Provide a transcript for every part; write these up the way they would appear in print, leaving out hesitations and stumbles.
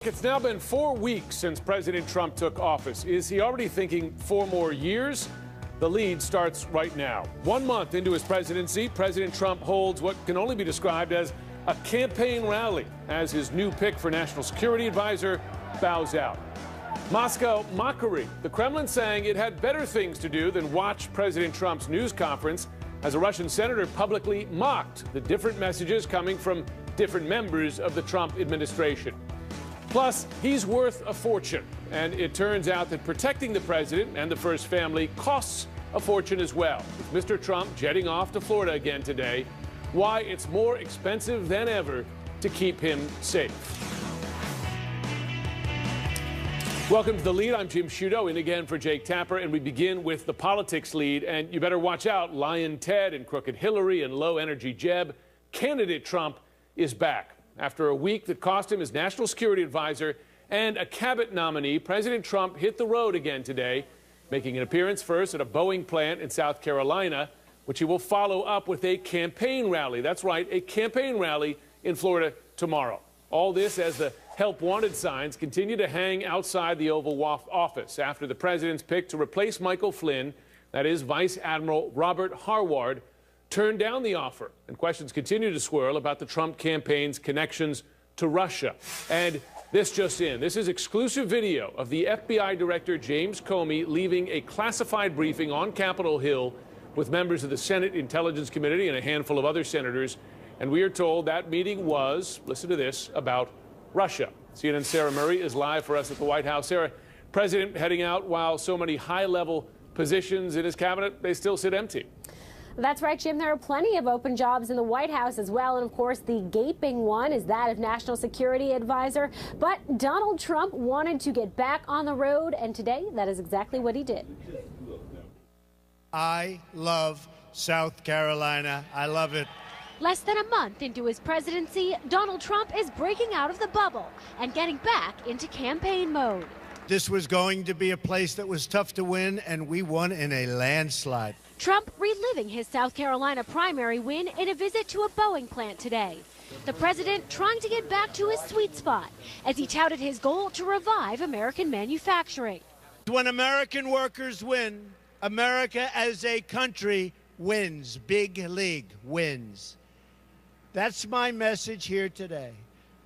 Jake, it's now been 4 weeks since President Trump took office. Is he already thinking 4 more years? The lead starts right now. 1 month into his presidency, President Trump holds what can only be described as a campaign rally as his new pick for national security advisor bows out. Moscow mockery. The Kremlin saying it had better things to do than watch President Trump's news conference as a Russian senator publicly mocked the different messages coming from different members of the Trump administration. Plus, he's worth a fortune, and it turns out that protecting the president and the first family costs a fortune as well. With Mr. Trump jetting off to Florida again today, why it's more expensive than ever to keep him safe. Welcome to The Lead. I'm Jim Sciutto, in again for Jake Tapper, and we begin with the politics lead. And you better watch out, Lion Ted and Crooked Hillary and Low Energy Jeb. Candidate Trump is back. After a week that cost him his national security advisor and a cabinet nominee, President Trump hit the road again today, making an appearance first at a Boeing plant in South Carolina, which he will follow up with a campaign rally. That's right, a campaign rally in Florida tomorrow. All this as the help wanted signs continue to hang outside the Oval Office after the president's pick to replace Michael Flynn, that is Vice Admiral Robert Harward, turned down the offer. And questions continue to swirl about the Trump campaign's connections to Russia. And this just in. This is exclusive video of the FBI Director James Comey leaving a classified briefing on Capitol Hill with members of the Senate Intelligence Committee and a handful of other senators. And we are told that meeting was, listen to this, about Russia. CNN's Sarah Murray is live for us at the White House. Sarah, President heading out while so many high-level positions in his cabinet, they still sit empty. That's right, Jim. There are plenty of open jobs in the White House as well. And of course, the gaping one is that of National Security Advisor. But Donald Trump wanted to get back on the road. And today, that is exactly what he did. I love South Carolina. I love it. Less than a month into his presidency, Donald Trump is breaking out of the bubble and getting back into campaign mode. This was going to be a place that was tough to win, and we won in a landslide. Trump reliving his South Carolina primary win in a visit to a Boeing plant today. The president trying to get back to his sweet spot as he touted his goal to revive American manufacturing. When American workers win, America as a country wins. Big league wins. That's my message here today.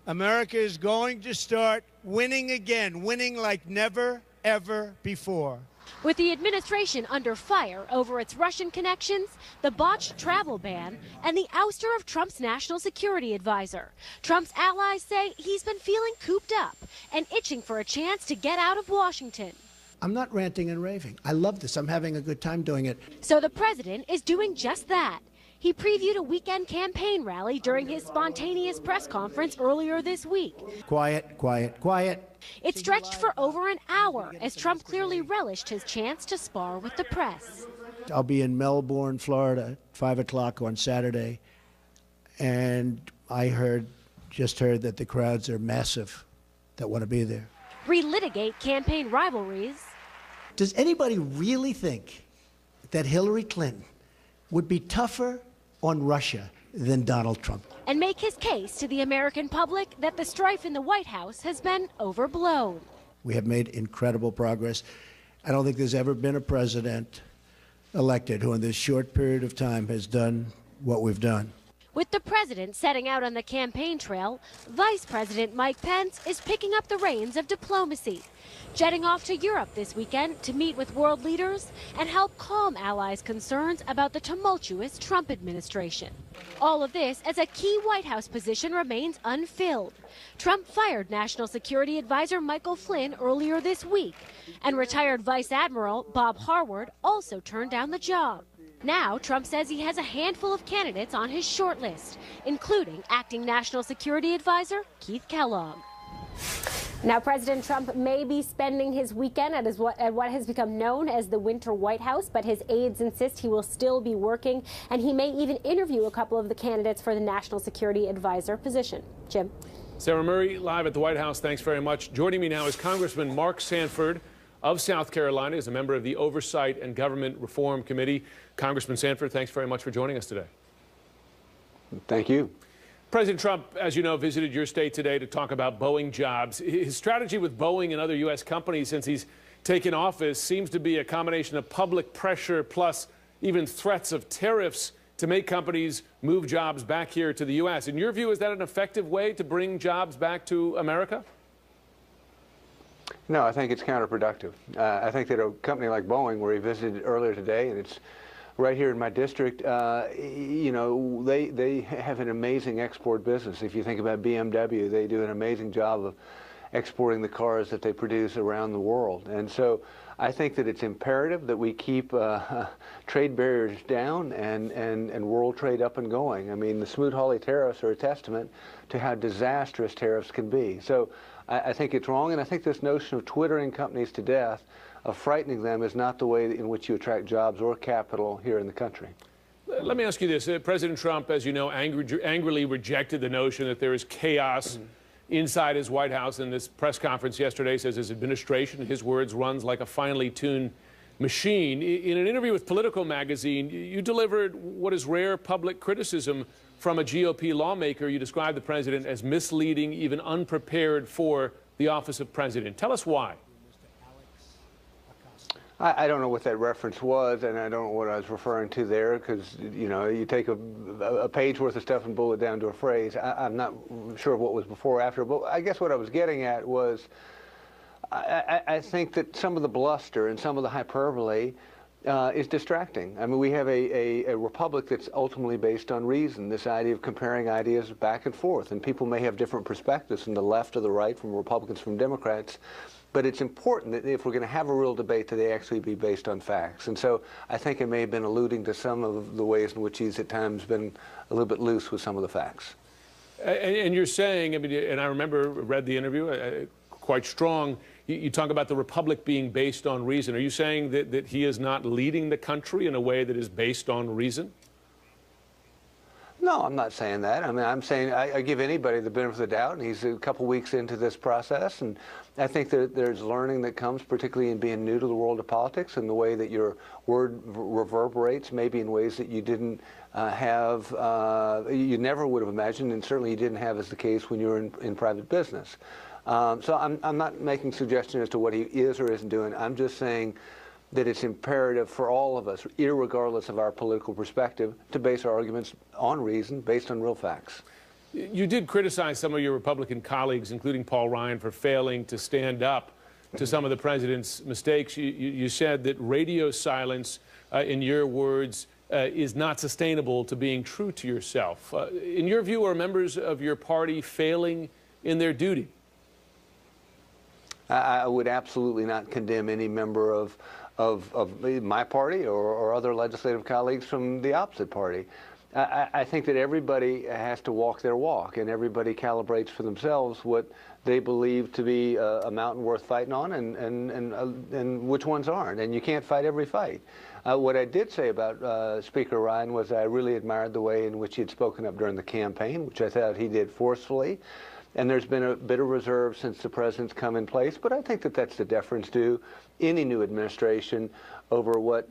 America is going to start winning again, winning like never, ever before. With the administration under fire over its Russian connections, the botched travel ban, and the ouster of Trump's national security advisor, Trump's allies say he's been feeling cooped up and itching for a chance to get out of Washington. I'm not ranting and raving. I love this. I'm having a good time doing it. So the president is doing just that. He previewed a weekend campaign rally during his spontaneous press conference earlier this week. Quiet, quiet, quiet. It stretched for over an hour as Trump clearly relished his chance to spar with the press. I'll be in Melbourne, Florida, 5 o'clock on Saturday, and I just heard that the crowds are massive that want to be there. Relitigate campaign rivalries. Does anybody really think that Hillary Clinton would be tougher on Russia than Donald Trump? And make his case to the American public that the strife in the White House has been overblown. We have made incredible progress. I don't think there's ever been a president elected who in this short period of time has done what we've done. With the president setting out on the campaign trail, Vice President Mike Pence is picking up the reins of diplomacy, jetting off to Europe this weekend to meet with world leaders and help calm allies' concerns about the tumultuous Trump administration. All of this as a key White House position remains unfilled. Trump fired National Security Advisor Michael Flynn earlier this week, and retired Vice Admiral Bob Harward also turned down the job. Now, Trump says he has a handful of candidates on his short list, including acting National Security Advisor Keith Kellogg. Now, President Trump may be spending his weekend at what has become known as the Winter White House, but his aides insist he will still be working, and he may even interview a couple of the candidates for the National Security Advisor position. Jim. Sarah Murray, live at the White House. Thanks very much. Joining me now is Congressman Mark Sanford of South Carolina, is a member of the Oversight and Government Reform Committee. Congressman Sanford, thanks very much for joining us today. Thank you. President Trump, as you know, visited your state today to talk about Boeing jobs. His strategy with Boeing and other U.S. companies since he's taken office seems to be a combination of public pressure plus even threats of tariffs to make companies move jobs back here to the U.S. In your view, is that an effective way to bring jobs back to America? No, I think it's counterproductive. I think that a company like Boeing, where he visited earlier today, and it's right here in my district, you know, they have an amazing export business. If you think about BMW, they do an amazing job of exporting the cars that they produce around the world. And so I think that it's imperative that we keep trade barriers down and world trade up and going. I mean, the Smoot-Hawley tariffs are a testament to how disastrous tariffs can be. So I think it's wrong, and I think this notion of twittering companies to death, of frightening them, is not the way in which you attract jobs or capital here in the country. Let me ask you this. President Trump, as you know, angrily rejected the notion that there is chaos inside his White House. In this press conference yesterday, says his administration, his words, runs like a finely tuned machine. In an interview with Politico magazine, you delivered what is rare public criticism from a GOP lawmaker. You described the president as misleading, even unprepared for the office of president. Tell us why. I don't know what that reference was, and I don't know what I was referring to there, because, you know, you take a page worth of stuff and boil it down to a phrase. I'm not sure what was before or after, but I guess what I was getting at was I think that some of the bluster and some of the hyperbole is distracting. I mean, we have a republic that's ultimately based on reason, this idea of comparing ideas back and forth, and people may have different perspectives from the left or the right, from Republicans, from Democrats. But it's important that if we're going to have a real debate, that they actually be based on facts. And so I think it may have been alluding to some of the ways in which he's at times been a little bit loose with some of the facts. And you're saying, I mean, and I read the interview, quite strong. You talk about the republic being based on reason. Are you saying that he is not leading the country in a way that is based on reason? No, I'm not saying that. I mean, I'm saying I give anybody the benefit of the doubt, and he's a couple weeks into this process, and I think that there's learning that comes, particularly in being new to the world of politics, and the way that your word reverberates, maybe in ways that you didn't you never would have imagined, and certainly you didn't have as the case when you were in private business. So I'm not making suggestions as to what he is or isn't doing. I'm just saying that it's imperative for all of us, irregardless of our political perspective, to base our arguments on reason, based on real facts. You did criticize some of your Republican colleagues, including Paul Ryan, for failing to stand up to some of the president's mistakes. You said that radio silence, in your words, is not sustainable to being true to yourself. In your view, are members of your party failing in their duty? I would absolutely not condemn any member of my party or other legislative colleagues from the opposite party. I think that everybody has to walk their walk, and everybody calibrates for themselves what they believe to be a mountain worth fighting on, and which ones aren't. And you can't fight every fight. What I did say about Speaker Ryan was I really admired the way in which he had spoken up during the campaign, which I thought he did forcefully. And there's been a bit of reserve since the president's come in place, but I think that that's the deference due any new administration over what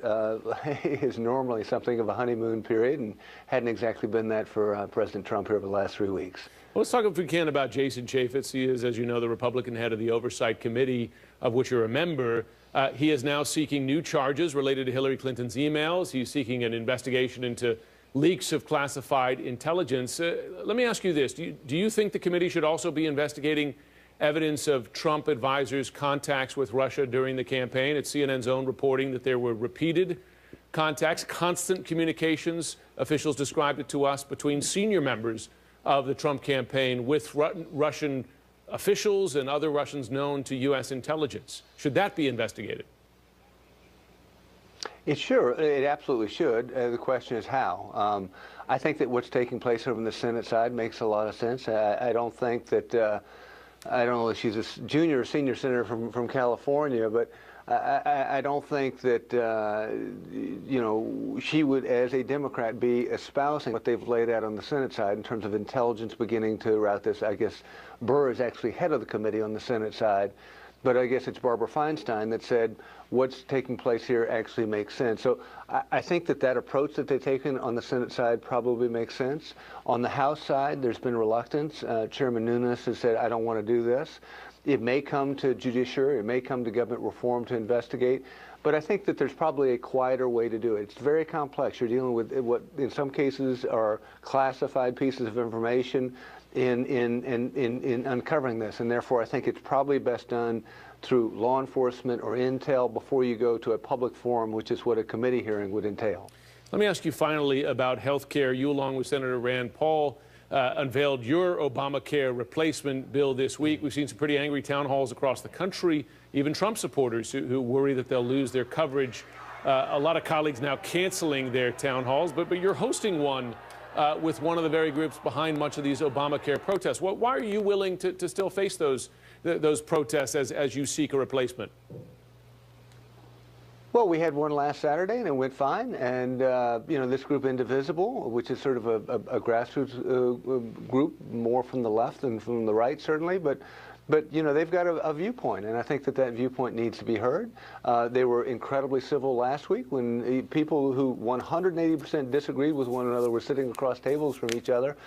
is normally something of a honeymoon period, and hadn't exactly been that for President Trump here over the last 3 weeks. Well, let's talk, if we can, about Jason Chaffetz. He is, as you know, the Republican head of the Oversight Committee, of which you're a member. He is now seeking new charges related to Hillary Clinton's emails. He's seeking an investigation into leaks of classified intelligence. Let me ask you this. Do you think the committee should also be investigating evidence of Trump advisors' contacts with Russia during the campaign? It's CNN's own reporting that there were repeated contacts, constant communications, officials described it to us, between senior members of the Trump campaign with Russian officials and other Russians known to U.S. intelligence. Should that be investigated? It absolutely should. The question is how. I think that what's taking place over on the Senate side makes a lot of sense. I don't think that, I don't know if she's a junior or senior senator from California, but I don't think that, you know, she would, as a Democrat, be espousing what they've laid out on the Senate side in terms of intelligence beginning to route this. I guess Burr is actually head of the committee on the Senate side. But I guess it's Barbara Feinstein that said what's taking place here actually makes sense. So I think that approach that they've taken on the Senate side probably makes sense. On the House side, there's been reluctance. Chairman Nunes has said, I don't want to do this. It may come to judiciary, it may come to government reform to investigate, but I think that there's probably a quieter way to do it. It's very complex. You're dealing with what in some cases are classified pieces of information in uncovering this, and therefore I think it's probably best done through law enforcement or intel before you go to a public forum, which is what a committee hearing would entail. Let me ask you finally about health care. You, along with Senator Rand Paul, unveiled your Obamacare replacement bill this week. We've seen some pretty angry town halls across the country, even Trump supporters who worry that they'll lose their coverage. A lot of colleagues now canceling their town halls, but you're hosting one with one of the very groups behind much of these Obamacare protests. Why are you willing to still face those protests as you seek a replacement? Well, we had one last Saturday, and it went fine. And, you know, this group, Indivisible, which is sort of a grassroots group, more from the left than from the right, certainly. But you know, they've got a viewpoint, and I think that viewpoint needs to be heard. They were incredibly civil last week when people who 180% disagreed with one another were sitting across tables from each other.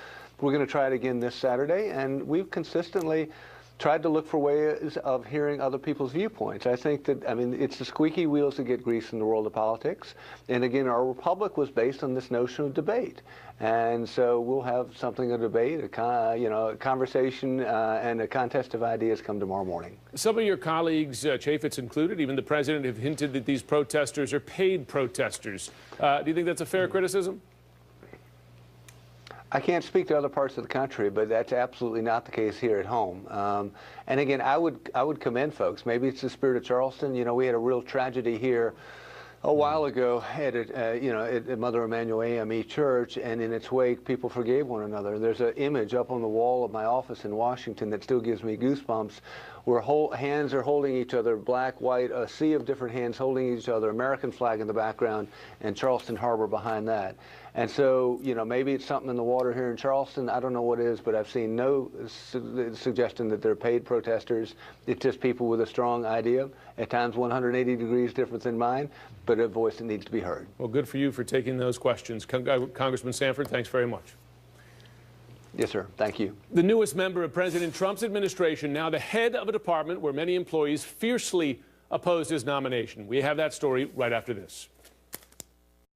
We're going to try it again this Saturday, and we've consistently tried to look for ways of hearing other people's viewpoints. I think that, I mean, it's the squeaky wheels that get grease in the world of politics. And again, our republic was based on this notion of debate. And so we'll have something to debate, a conversation and a contest of ideas come tomorrow morning. Some of your colleagues, Chaffetz included, even the president, have hinted that these protesters are paid protesters. Do you think that's a fair criticism? I can't speak to other parts of the country, but that's absolutely not the case here at home. And again, I would commend folks. Maybe it's the spirit of Charleston. You know, we had a real tragedy here a while ago at Mother Emanuel AME Church, and in its wake, people forgave one another. There's an image up on the wall of my office in Washington that still gives me goosebumps, where hands are holding each other, black, white, a sea of different hands holding each other, American flag in the background, and Charleston Harbor behind that. And so, you know, maybe it's something in the water here in Charleston. I don't know what it is, but I've seen no suggestion that they're paid protesters. It's just people with a strong idea, at times 180 degrees different than mine, but a voice that needs to be heard. Well, good for you for taking those questions. Congressman Sanford, thanks very much. Yes, sir. Thank you. The newest member of President Trump's administration, now the head of a department where many employees fiercely opposed his nomination. We have that story right after this.